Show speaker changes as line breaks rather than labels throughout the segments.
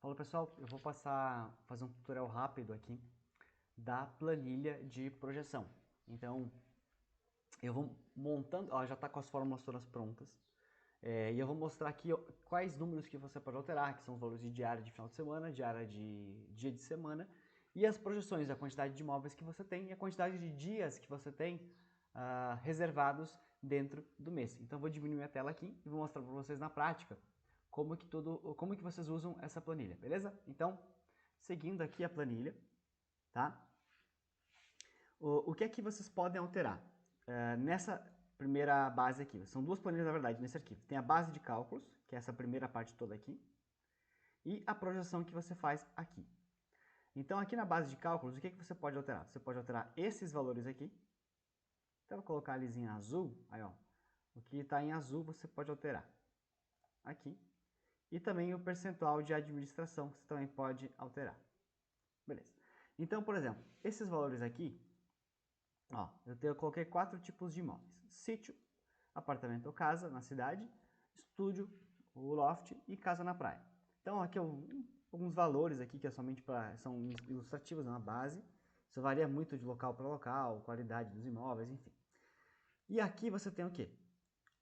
Fala pessoal, eu vou fazer um tutorial rápido aqui da planilha de projeção. Então, eu vou montando, ó, já está com as fórmulas todas prontas. E eu vou mostrar aqui quais números que você pode alterar, que são os valores de diária de final de semana, diária de dia de semana, e as projeções, a quantidade de imóveis que você tem e a quantidade de dias que você tem reservados dentro do mês. Então, eu vou diminuir minha tela aqui e vou mostrar para vocês na prática como que vocês usam essa planilha, beleza? Então, seguindo aqui a planilha, tá? O que é que vocês podem alterar? Nessa primeira base aqui, são duas planilhas na verdade nesse arquivo. Tem a base de cálculos, que é essa primeira parte toda aqui, e a projeção que você faz aqui. Então aqui na base de cálculos, o que é que você pode alterar? Você pode alterar esses valores aqui. Então eu vou colocar ali em azul, aí ó, o que está em azul você pode alterar aqui. E também o percentual de administração, que você também pode alterar. Beleza. Então, por exemplo, esses valores aqui, ó, eu coloquei 4 tipos de imóveis. Sítio, apartamento ou casa na cidade, estúdio, o loft e casa na praia. Então, aqui alguns valores aqui que são ilustrativos na base. Isso varia muito de local para local, qualidade dos imóveis, enfim. E aqui você tem o quê?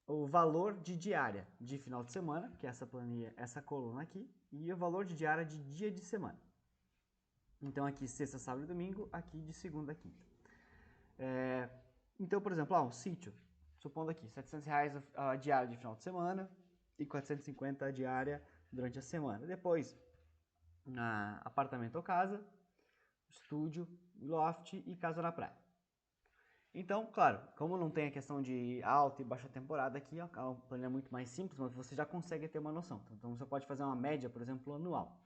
O valor de diária de final de semana, que é essa planilha, essa coluna aqui, e o valor de diária de dia de semana. Então aqui sexta, sábado e domingo, aqui de segunda a quinta. Então, por exemplo, um sítio, supondo aqui, R$700 a diária de final de semana e 450 a diária durante a semana. Depois, apartamento ou casa, estúdio, loft e casa na praia. Então, claro, como não tem a questão de alta e baixa temporada aqui, a planilha é muito mais simples, mas você já consegue ter uma noção. Então, você pode fazer uma média, por exemplo, anual.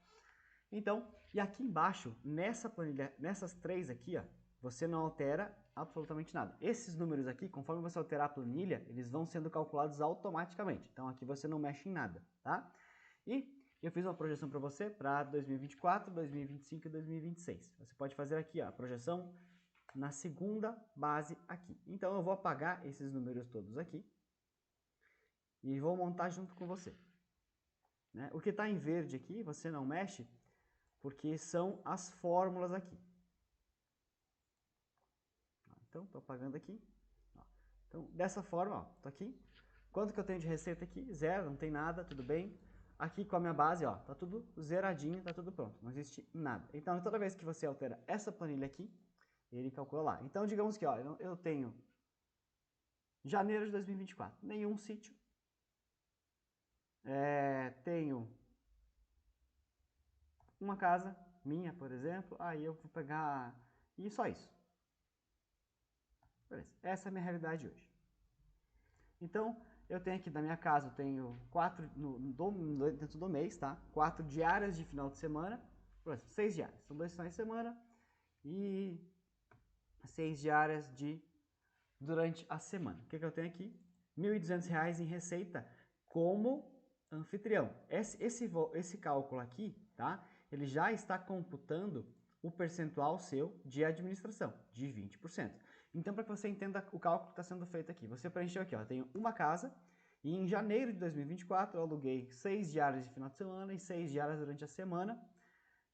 Então, e aqui embaixo, nessa planilha, nessas três aqui, ó, você não altera absolutamente nada. Esses números aqui, conforme você alterar a planilha, eles vão sendo calculados automaticamente. Então, aqui você não mexe em nada, tá? E eu fiz uma projeção para você para 2024, 2025 e 2026. Você pode fazer aqui, ó, a projeção na segunda base aqui. Então eu vou apagar esses números todos aqui e vou montar junto com você. Né? O que está em verde aqui, você não mexe, porque são as fórmulas aqui. Então, estou apagando aqui. Então, dessa forma, estou aqui. Quanto que eu tenho de receita aqui? Zero, não tem nada, tudo bem. Aqui com a minha base, ó, tá tudo zeradinho, tá tudo pronto, não existe nada. Então, toda vez que você altera essa planilha aqui, ele calcula lá. Então, digamos que ó, eu tenho janeiro de 2024, nenhum sítio. Tenho uma casa minha, por exemplo, aí eu vou pegar e só isso. Beleza, essa é a minha realidade hoje. Então, eu tenho aqui da minha casa, eu tenho 4 dentro do mês, tá? 4 diárias de final de semana, 6 diárias, são 2 finais de semana e 6 diárias durante a semana. O que eu tenho aqui? R$1.200 em receita como anfitrião. Esse cálculo aqui, tá? Ele já está computando o percentual seu de administração, de 20%. Então, para que você entenda o cálculo que está sendo feito aqui, você preencheu aqui, ó, eu tenho uma casa e em janeiro de 2024 eu aluguei 6 diárias de final de semana e 6 diárias durante a semana.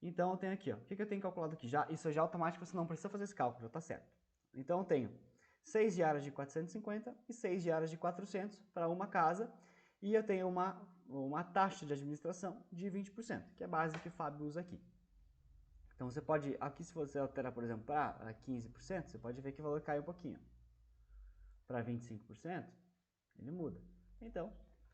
Então, eu tenho aqui, ó, o que eu tenho calculado aqui? Isso já é automático, você não precisa fazer esse cálculo, já está certo. Então, eu tenho 6 diárias de 450 e 6 diárias de 400 para uma casa. E eu tenho uma taxa de administração de 20%, que é a base que o Fábio usa aqui. Então você pode, aqui se você alterar, por exemplo, para 15%, você pode ver que o valor cai um pouquinho. Para 25%, ele muda. Então,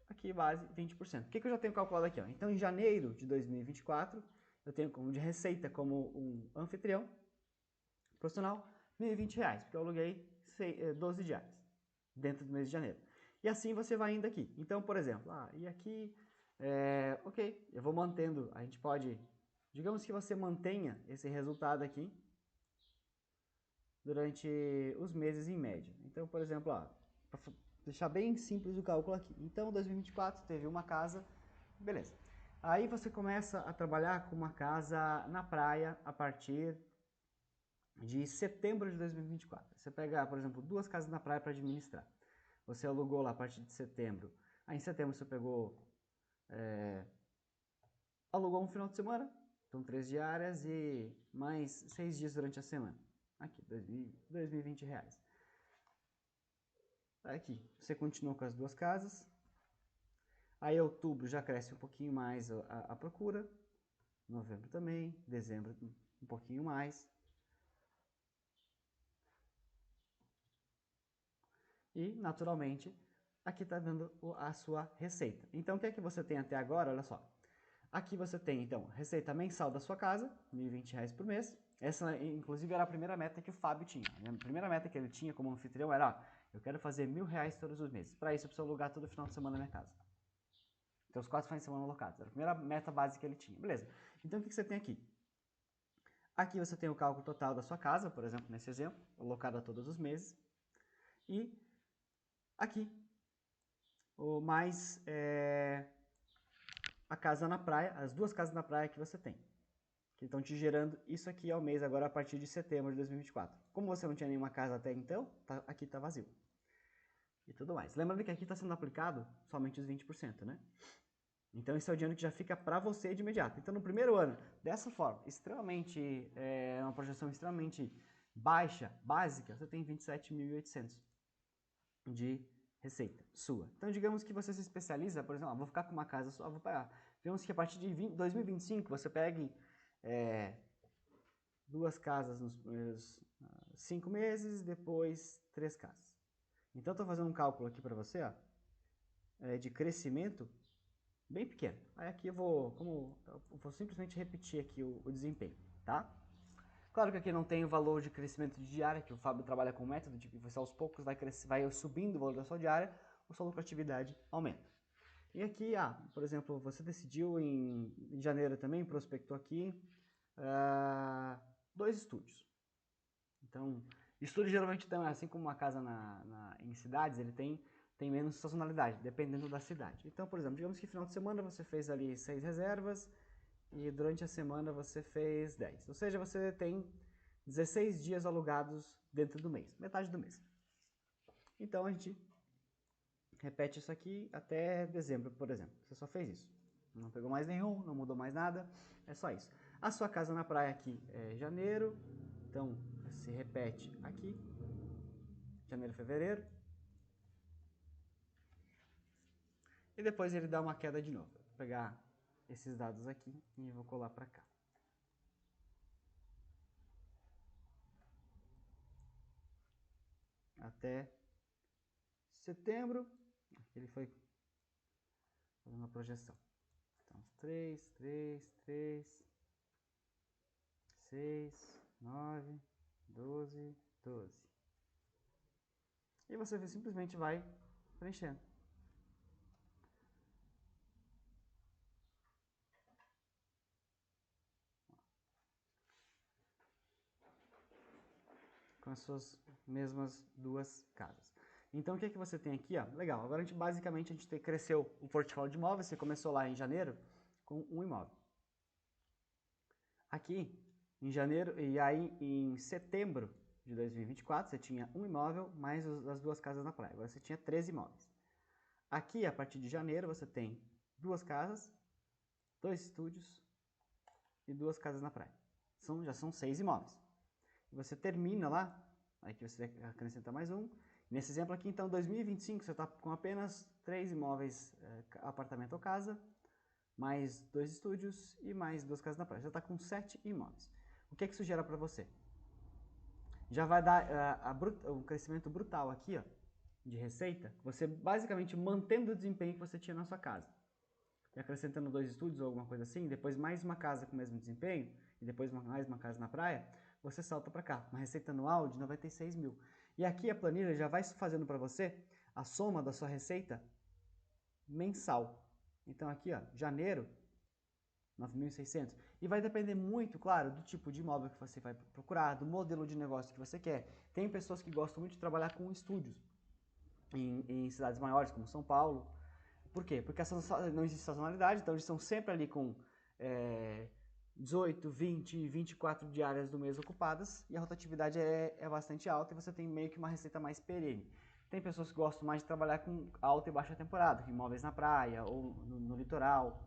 aqui base 20%. O que eu já tenho calculado aqui? Ó? Então, em janeiro de 2024, eu tenho como de receita como um anfitrião profissional R$1.020, porque eu aluguei 12 diárias dentro do mês de janeiro. E assim você vai indo aqui. Então, por exemplo, e aqui, ok, eu vou mantendo, a gente pode, digamos que você mantenha esse resultado aqui durante os meses em média. Então, por exemplo, para deixar bem simples o cálculo aqui. Então, 2024 teve uma casa, beleza. Aí você começa a trabalhar com uma casa na praia a partir de setembro de 2024. Você pega, por exemplo, 2 casas na praia para administrar. Você alugou lá a partir de setembro. Aí em setembro você pegou alugou um final de semana, então 3 diárias e mais 6 dias durante a semana. Aqui, 2.020 reais. Aqui, você continua com as duas casas. Aí outubro já cresce um pouquinho mais a procura. Novembro também, dezembro um pouquinho mais. E, naturalmente, aqui está dando a sua receita. Então, o que é que você tem até agora? Olha só. Aqui você tem, então, receita mensal da sua casa, R$ 1.020 por mês. Essa, inclusive, era a primeira meta que o Fábio tinha. A primeira meta que ele tinha como anfitrião era, ó, eu quero fazer R$ 1.000 todos os meses. Para isso, eu preciso alugar todo final de semana na minha casa. Então, os 4 finais de semana alocados. Era a primeira meta básica que ele tinha. Beleza. Então, o que você tem aqui? Aqui você tem o cálculo total da sua casa, por exemplo, nesse exemplo, alocada todos os meses. E aqui, o mais a casa na praia, as duas casas na praia que você tem, que estão te gerando isso aqui ao mês agora a partir de setembro de 2024. Como você não tinha nenhuma casa até então, aqui está vazio. E tudo mais. Lembrando que aqui está sendo aplicado somente os 20%, né? Então esse é o dinheiro que já fica para você de imediato. Então no primeiro ano, dessa forma, extremamente, uma projeção extremamente baixa, básica, você tem 27.800 de receita sua. Então digamos que você se especializa, por exemplo, vou ficar com uma casa só, vou pagar. Digamos que a partir de 2025 você pegue duas casas nos primeiros 5 meses, depois 3 casas. Então estou fazendo um cálculo aqui para você, ó, de crescimento bem pequeno. Aí aqui eu vou simplesmente repetir aqui o desempenho, tá? Claro que aqui não tem o valor de crescimento de diária, que o Fábio trabalha com método, de que você aos poucos vai subindo o valor da sua diária, a sua lucratividade aumenta. E aqui, por exemplo, você decidiu em janeiro também, prospectou aqui, 2 estúdios. Então, estúdio geralmente também, assim como uma casa em cidades, ele tem menos sazonalidade, dependendo da cidade. Então, por exemplo, digamos que final de semana você fez ali 6 reservas e durante a semana você fez 10. Ou seja, você tem 16 dias alugados dentro do mês, metade do mês. Então, a gente repete isso aqui até dezembro, por exemplo. Você só fez isso. Não pegou mais nenhum, não mudou mais nada, é só isso. A sua casa na praia aqui é janeiro, então se repete aqui, janeiro, fevereiro. E depois ele dá uma queda de novo. Vou pegar esses dados aqui e vou colar para cá. Até setembro, aqui ele foi fazendo uma projeção. Então, 3, 6, 9, 12, 12. E você simplesmente vai preenchendo. Com as suas mesmas duas casas. Então o que é que você tem aqui? Ó? Legal, agora basicamente a gente cresceu o portfólio de imóveis, você começou lá em janeiro com um imóvel. Aqui, em janeiro, e aí em setembro de 2024, você tinha um imóvel mais as duas casas na praia. Agora você tinha 13 imóveis. Aqui, a partir de janeiro, você tem 2 casas, 2 estúdios e 2 casas na praia. Já são 6 imóveis. E você termina lá, aí que você acrescenta mais um. Nesse exemplo aqui, então, 2025, você está com apenas 3 imóveis, apartamento ou casa, mais 2 estúdios e mais 2 casas na praia. Você está com 7 imóveis. O que isso gera para você? Já vai dar um crescimento brutal aqui, ó, de receita, você basicamente mantendo o desempenho que você tinha na sua casa. E acrescentando 2 estúdios ou alguma coisa assim, depois mais uma casa com o mesmo desempenho, e depois mais uma casa na praia, você salta para cá. Uma receita anual de 96 mil. E aqui a planilha já vai fazendo para você a soma da sua receita mensal. Então aqui, ó, janeiro, 9.600. E vai depender muito, claro, do tipo de imóvel que você vai procurar, do modelo de negócio que você quer. Tem pessoas que gostam muito de trabalhar com estúdios em cidades maiores, como São Paulo. Por quê? Porque não existe sazonalidade, então eles estão sempre ali com 18, 20, 24 diárias do mês ocupadas e a rotatividade é bastante alta e você tem meio que uma receita mais perene. Tem pessoas que gostam mais de trabalhar com alta e baixa temporada, imóveis na praia ou no litoral.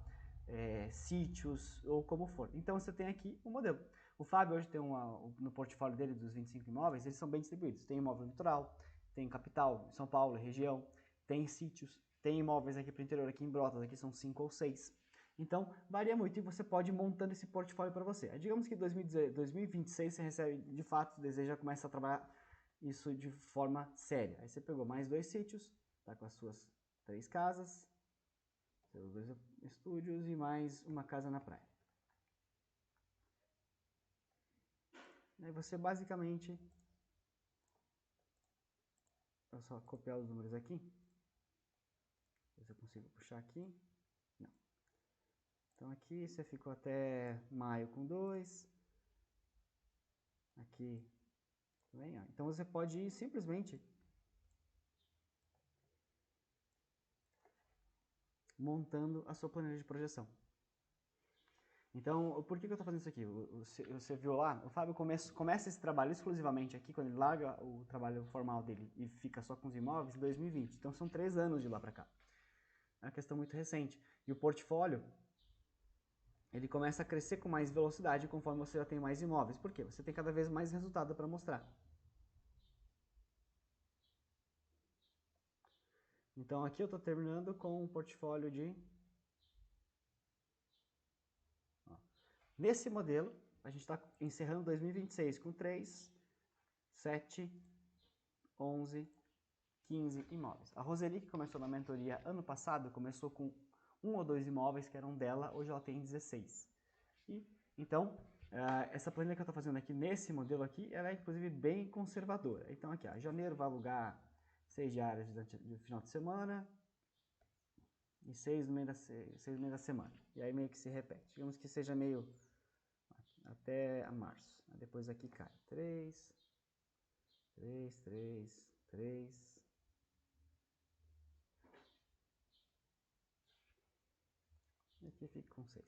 sítios ou como for. Então você tem aqui um modelo. O Fábio hoje tem no portfólio dele dos 25 imóveis, eles são bem distribuídos. Tem imóvel no litoral, tem capital, São Paulo, região, tem sítios, tem imóveis aqui para o interior, aqui em Brotas, aqui são 5 ou 6. Então, varia muito e você pode ir montando esse portfólio para você. Aí, digamos que em 2026 você recebe, de fato, deseja começar a trabalhar isso de forma séria. Aí você pegou mais 2 sítios, tá com as suas 3 casas, seus 2 estúdios e mais uma casa na praia. Aí você basicamente, eu só copiar os números aqui, ver se eu consigo puxar aqui. Não. Então aqui você ficou até maio com 2. Aqui também, ó. Então você pode ir simplesmente montando a sua planilha de projeção. Então, por que eu estou fazendo isso aqui? Você viu lá, o Fábio começa esse trabalho exclusivamente aqui, quando ele larga o trabalho formal dele e fica só com os imóveis, em 2020. Então, são 3 anos de lá para cá. É uma questão muito recente. E o portfólio, ele começa a crescer com mais velocidade conforme você já tem mais imóveis. Por quê? Você tem cada vez mais resultado para mostrar. Então, aqui eu estou terminando com um portfólio de... Nesse modelo, a gente está encerrando 2026 com 3, 7, 11, 15 imóveis. A Roseli, que começou na mentoria ano passado, começou com 1 ou 2 imóveis que eram dela, hoje ela tem 16. Então, essa planilha que eu estou fazendo aqui nesse modelo aqui, ela é inclusive bem conservadora. Então aqui, ó, janeiro vai alugar 6 diárias de final de semana e 6 no meio da semana. E aí meio que se repete. Digamos que seja meio até março. Depois aqui cai 3, 3, 3, 3. E aqui fica com 6.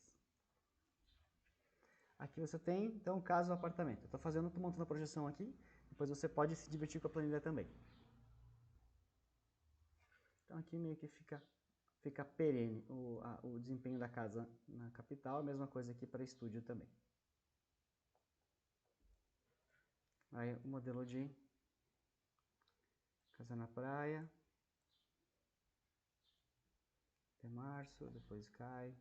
Aqui você tem, então, caso apartamento. Eu estou montando a projeção aqui, depois você pode se divertir com a planilha também. Então aqui meio que fica perene o desempenho da casa na capital, a mesma coisa aqui para estúdio também. Aí o modelo de casa na praia, até março, depois cai.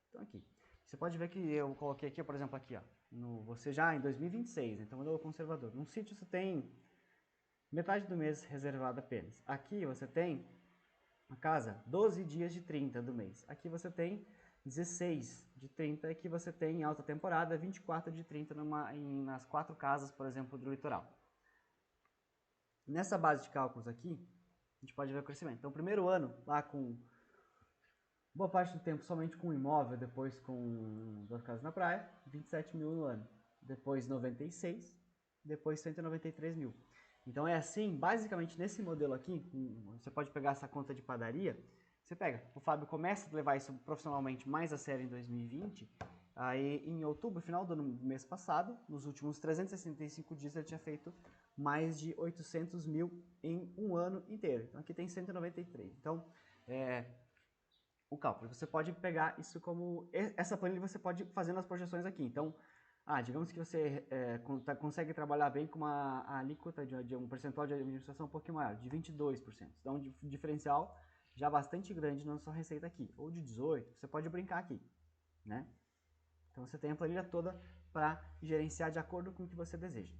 Então aqui, você pode ver que eu coloquei aqui, por exemplo, aqui, ó, você já em 2026, então modelo conservador. Num sítio você tem metade do mês reservado apenas. Aqui você tem a casa 12 dias de 30 do mês. Aqui você tem 16 de 30, aqui você tem em alta temporada 24 de 30 nas 4 casas, por exemplo, do litoral. Nessa base de cálculos aqui, a gente pode ver o crescimento. Então, primeiro ano, lá com boa parte do tempo somente com imóvel, depois com 2 casas na praia, 27 mil no ano. Depois 96, depois 193 mil. Então é assim, basicamente nesse modelo aqui, você pode pegar essa conta de padaria, você pega, o Fábio começa a levar isso profissionalmente mais a sério em 2020, aí em outubro, final do mês passado, nos últimos 365 dias ele tinha feito mais de 800 mil em um ano inteiro. Então aqui tem 193. Então, o cálculo, você pode pegar isso como... Essa planilha você pode fazer nas projeções aqui. Então, digamos que você consegue trabalhar bem com uma alíquota de um percentual de administração um pouquinho maior, de 22%. Então, um diferencial já bastante grande na sua receita aqui. Ou de 18%, você pode brincar aqui, né? Então, você tem a planilha toda para gerenciar de acordo com o que você deseja.